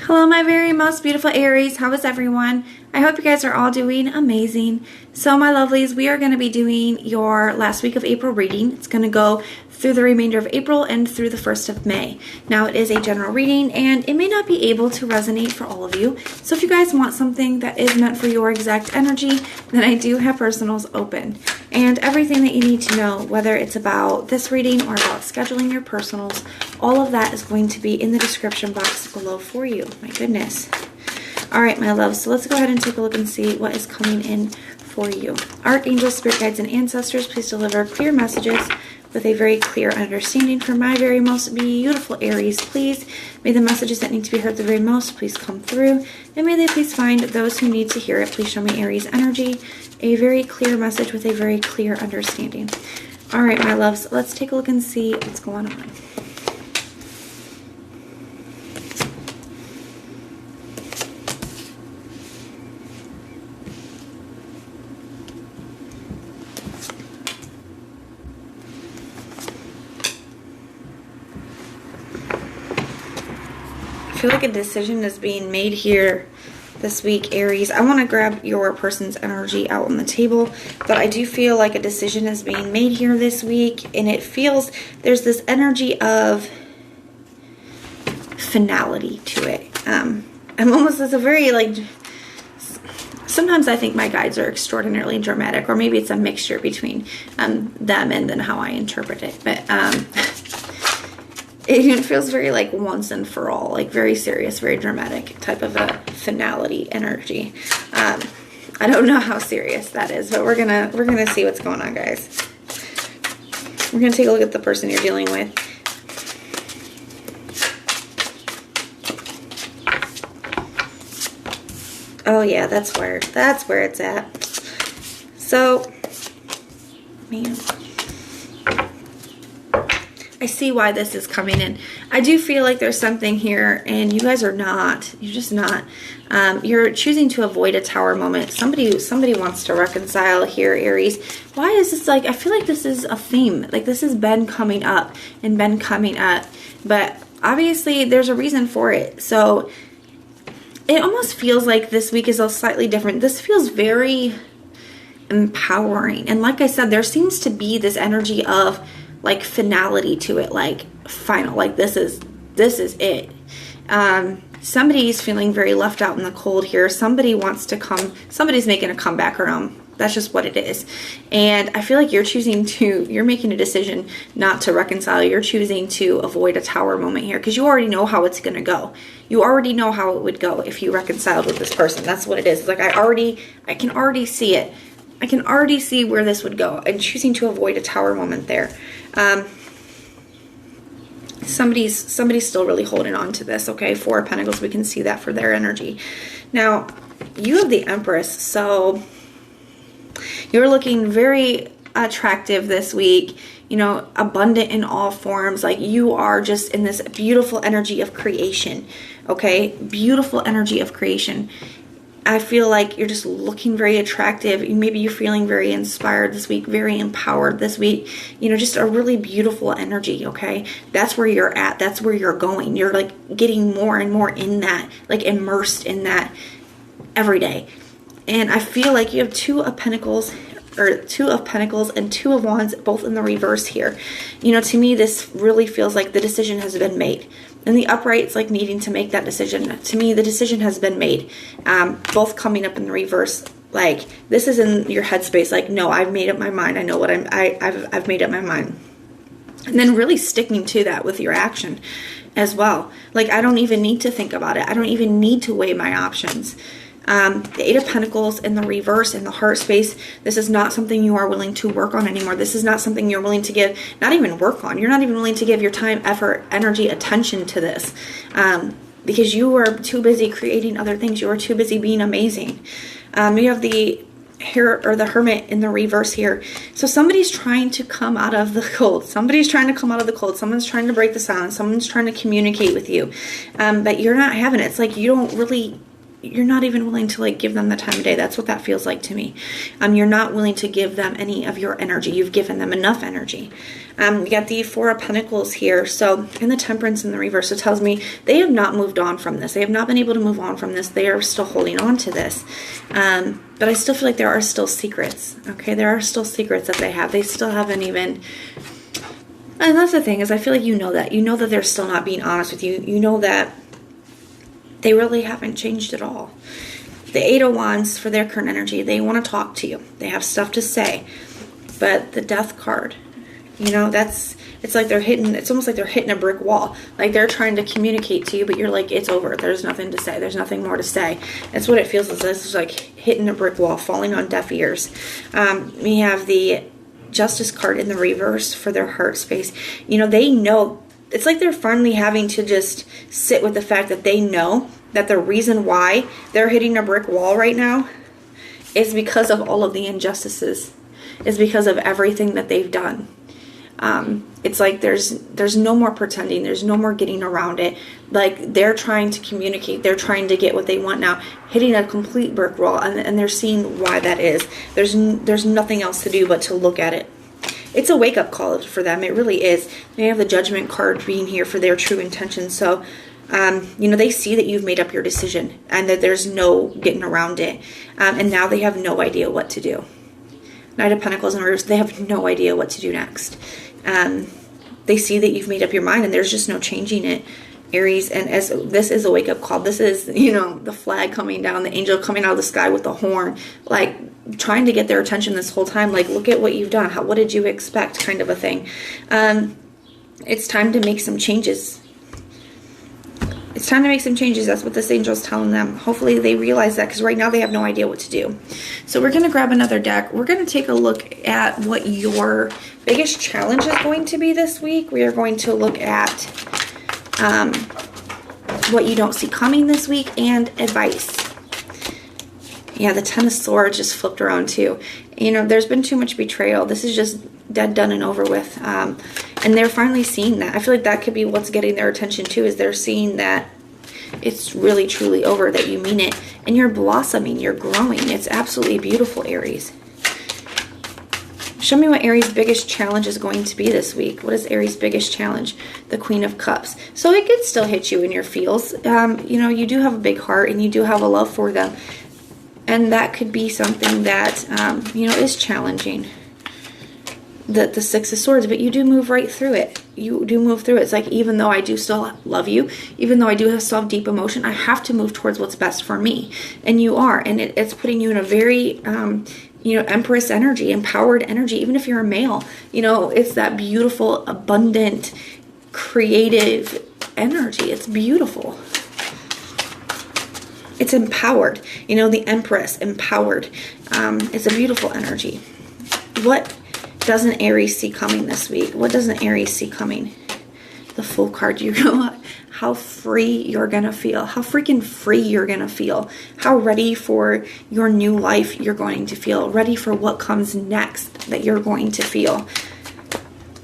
Hello, my very most beautiful Aries. How is everyone? I hope you guys are all doing amazing. So my lovelies, we are going to be doing your last week of April reading. It's going to go through the remainder of April and through the 1st of May. Now it is a general reading and it may not be able to resonate for all of you. So if you guys want something that is meant for your exact energy, then I do have personals open. And everything that you need to know, whether it's about this reading or about scheduling your personals, all of that is going to be in the description box below for you. My goodness. All right, my loves, so let's go ahead and take a look and see what is coming in for you. Archangels, spirit guides, and ancestors, please deliver clear messages with a very clear understanding for my very most beautiful Aries. Please, may the messages that need to be heard the very most please come through, and may they please find those who need to hear it. Please show me Aries energy, a very clear message with a very clear understanding. All right, my loves, let's take a look and see what's going on. I feel like a decision is being made here this week, Aries. I want to grab your person's energy out on the table, but I do feel like a decision is being made here this week, and it feels there's this energy of finality to it. I'm almost, it's a very like, sometimes I think my guides are extraordinarily dramatic, or maybe it's a mixture between them and then how I interpret it, but it feels very like once and for all, like very serious, very dramatic type of a finality energy. I don't know how serious that is, but we're gonna see what's going on, guys. We're gonna take a look at the person you're dealing with. Oh yeah, that's where it's at. So, man, I see why this is coming in. I do feel like there's something here, and you guys are not. You're just not. You're choosing to avoid a tower moment. Somebody wants to reconcile here, Aries. Why is this like? I feel like this is a theme. Like this has been coming up and been coming up, but obviously there's a reason for it. So it almost feels like this week is a slightly different. This feels very empowering, and like I said, there seems to be this energy of like finality to it, like final, like this is it. Somebody's feeling very left out in the cold here. Somebody wants to come, somebody's making a comeback around. That's just what it is. And I feel like you're making a decision not to reconcile. You're choosing to avoid a tower moment here because you already know how it's going to go. You already know how it would go if you reconciled with this person. That's what it is. Like I can already see it. I can already see where this would go, and choosing to avoid a tower moment there. Somebody's still really holding on to this, okay? 4 of Pentacles, we can see that for their energy. Now, you have the Empress, so you're looking very attractive this week, you know, abundant in all forms. Like you are just in this beautiful energy of creation, okay? Beautiful energy of creation. I feel like you're just looking very attractive. Maybe you're feeling very inspired this week, very empowered this week. You know, just a really beautiful energy, okay? That's where you're at. That's where you're going. You're like getting more and more in that, like immersed in that every day. And I feel like you have 2 of Pentacles, or 2 of Pentacles and 2 of Wands, both in the reverse here. You know, to me, this really feels like the decision has been made. And the upright's like needing to make that decision. To me, the decision has been made. Both coming up in the reverse. Like this is in your headspace. Like, no, I've made up my mind. I know what I've made up my mind. And then really sticking to that with your action as well. Like I don't even need to think about it. I don't even need to weigh my options. The 8 of Pentacles in the reverse in the heart space. This is not something you are willing to work on anymore. This is not something you're willing to give, not even work on. You're not even willing to give your time, effort, energy, attention to this because you are too busy creating other things. You are too busy being amazing. You have the Hermit in the reverse here. So somebody's trying to come out of the cold. Somebody's trying to come out of the cold. Someone's trying to break the silence. Someone's trying to communicate with you. But you're not having it. It's like you don't really you're not even willing to like give them the time of day. That's what that feels like to me. You're not willing to give them any of your energy. You've given them enough energy. You got the Four of Pentacles here. So in the Temperance in the reverse, it tells me they have not moved on from this. They have not been able to move on from this. They are still holding on to this. But I still feel like there are still secrets. Okay, there are still secrets that they have. They still haven't even... And that's the thing, is I feel like you know that. You know that they're still not being honest with you. You know that they really haven't changed at all. The Eight of Wands, for their current energy, they want to talk to you. They have stuff to say. But the Death card, you know, it's like they're hitting, it's almost like they're hitting a brick wall. Like they're trying to communicate to you, but you're like, it's over. There's nothing to say. There's nothing more to say. That's what it feels like. This is like hitting a brick wall, falling on deaf ears. We have the Justice card in the reverse for their heart space. You know, they know, it's like they're finally having to just sit with the fact that they know that the reason why they're hitting a brick wall right now is because of all of the injustices, is because of everything that they've done. It's like there's no more pretending. There's no more getting around it. Like they're trying to communicate. They're trying to get what they want now, hitting a complete brick wall, and they're seeing why that is. There's nothing else to do but to look at it. It's a wake-up call for them. It really is. They have the Judgment card being here for their true intentions. So, you know, they see that you've made up your decision and that there's no getting around it. And now they have no idea what to do. Knight of Pentacles in reverse, they have no idea what to do next. They see that you've made up your mind and there's just no changing it, Aries. And as this is a wake-up call, this is, you know, the flag coming down, the angel coming out of the sky with the horn, like trying to get their attention this whole time. Like, look at what you've done. What did you expect, kind of a thing. It's time to make some changes. It's time to make some changes. That's what this angel is telling them. Hopefully they realize that, because right now they have no idea what to do. So we're going to grab another deck. We're going to take a look at what your biggest challenge is going to be this week. We are going to look at what you don't see coming this week and advice. Yeah, the Ten of Swords just flipped around too. You know, there's been too much betrayal. This is just dead, done, and over with. And they're finally seeing that. I feel like that could be what's getting their attention too, is they're seeing that it's really, truly over, that you mean it. And you're blossoming, you're growing. It's absolutely beautiful, Aries. Show me what Aries' biggest challenge is going to be this week. What is Aries' biggest challenge? The Queen of Cups. So it could still hit you in your feels. You know, you do have a big heart and you do have a love for them. And that could be something that, you know, is challenging. The Six of Swords, but you do move right through it. You do move through it. It's like, even though I do still love you, even though I do still have deep emotion, I have to move towards what's best for me. And you are. And it's putting you in a very, you know, Empress energy, empowered energy. Even if you're a male, you know, it's that beautiful, abundant, creative energy. It's beautiful. It's empowered. You know, the Empress, empowered. It's a beautiful energy. What doesn't Aries see coming this week? What doesn't Aries see coming? The Fool card. You know how free you're going to feel. How freaking free you're going to feel. How ready for your new life you're going to feel. Ready for what comes next that you're going to feel.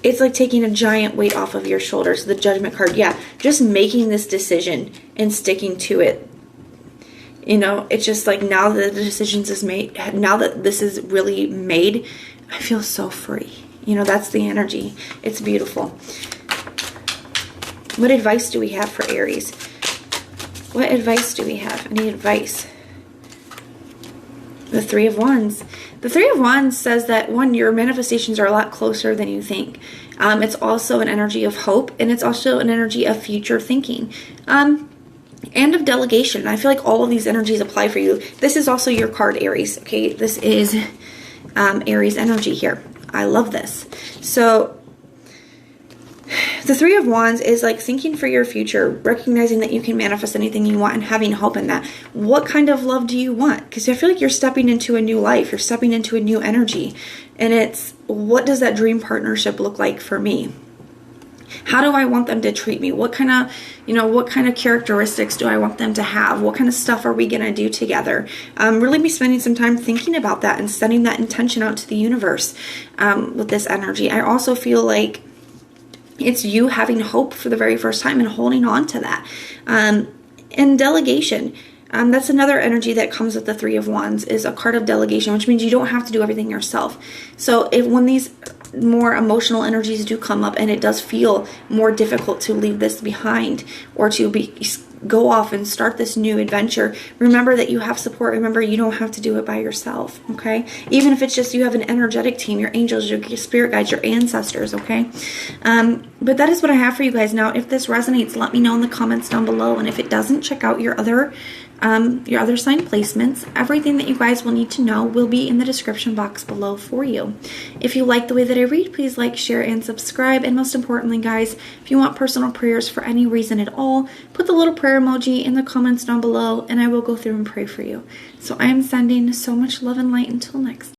It's like taking a giant weight off of your shoulders. The Judgment card. Yeah, just making this decision and sticking to it. You know, it's just like, now that the decisions is made, now that this is really made, I feel so free. You know, that's the energy. It's beautiful. What advice do we have for Aries? What advice do we have? Any advice? The Three of Wands. The Three of Wands says that, one, your manifestations are a lot closer than you think. It's also an energy of hope, and it's also an energy of future thinking. And of delegation. I feel like all of these energies apply for you. This is also your card, Aries. Okay, this is Aries energy here. I love this. So the Three of Wands is like thinking for your future, recognizing that you can manifest anything you want and having hope in that. What kind of love do you want? Because I feel like you're stepping into a new life. You're stepping into a new energy. And it's, what does that dream partnership look like for me? How do I want them to treat me? What kind of, you know, what kind of characteristics do I want them to have? What kind of stuff are we going to do together? Really be spending some time thinking about that and sending that intention out to the universe with this energy. I also feel like it's you having hope for the very first time and holding on to that. And delegation. That's another energy that comes with the Three of Wands, is a card of delegation, which means you don't have to do everything yourself. So when these more emotional energies do come up and it does feel more difficult to leave this behind or to go off and start this new adventure, remember that you have support. Remember, you don't have to do it by yourself, okay? Even if it's just you have an energetic team, your angels, your spirit guides, your ancestors, okay? But that is what I have for you guys. Now, if this resonates, let me know in the comments down below. And if it doesn't, check out your other sign placements. Everything that you guys will need to know will be in the description box below for you. If you like the way that I read, please like, share, and subscribe. And most importantly, guys, if you want personal prayers for any reason at all, put the little prayer emoji in the comments down below and I will go through and pray for you. So I am sending so much love and light until next time.